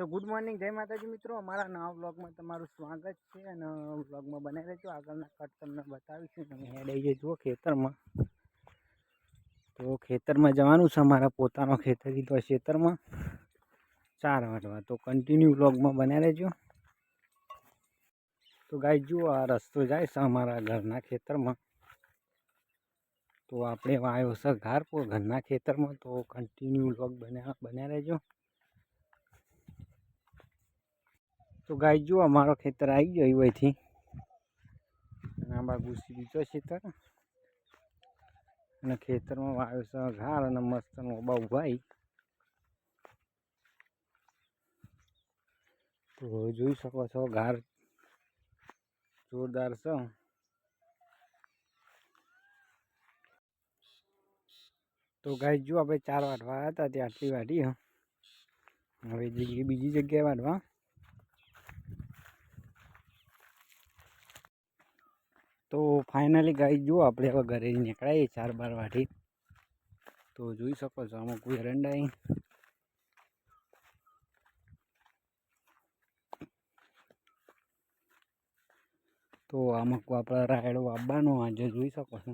તો good morning, જય માતાજી મિત્રો। અમારા નવા વ્લોગમાં તમારું સ્વાગત છે અને વ્લોગમાં બનાવી રહેજો। આગળના કટ તમને બતાવીશું। તમે હેડે જુઓ ખેતરમાં, તો ખેતરમાં જવાનું છે અમારા પોતાનો ખેતરી તો ખેતરમાં 4 વાગવા, તો કન્ટિન્યુ વ્લોગમાં બનાવી રહેજો। તો ગાઈસ જુઓ, આ રસ્તો જાય છે અમારા ઘરના ખેતરમાં, તો આપણે વાયો છે ઘાર ઘરના ખેતરમાં, તો કન્ટિન્યુ વ્લોગ બનાવી રહેજો। તો ગાઈસ જુઓ, અમારો ખેતર આવી ગયો અહીંથી, આ બાજુ બીજો ખેતર, અને ખેતરમાં વાયો છે ઘાર અને મસ્ત નોબા ઉભાઈ, તો જોઈ શકો છો ઘાર જોરદાર છે। તો ગાઈસ જો આપણે 4 વાટવા આવ્યા હતા, ત્યારથી વાટી હવે બીજી જગ્યાએ વાટવા। તો ફાઇનલી ગાઈસ જુઓ, આપણે હવે ઘરે નીકળાઈએ 4 બાર વાટી, તો જોઈ શકો છો આમાં કોઈ એરંડાઈ, તો આમાં આપણે રાયડો આપવાનો આજે જોઈ શકો છો।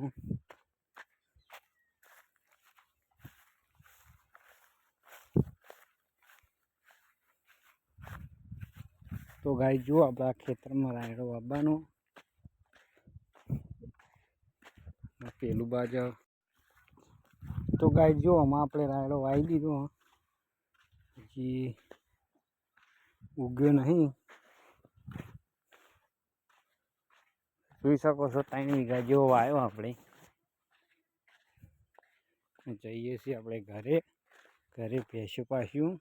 તો ગાઈસ જુઓ, આપણા ખેતરમાં રાયડો આપવાનો, પેલું બાજુ તો ગાઈસ જુઓ, આમાં આપણે રાયડો વાવી દીધો, હજી ઉગ્યો નહીં, જોઈ શકો છો 3 વીઘા જેવો વાવ્યો આપણે। જઈએ છીએ આપણે ઘરે ભેંસો પાસ્યું,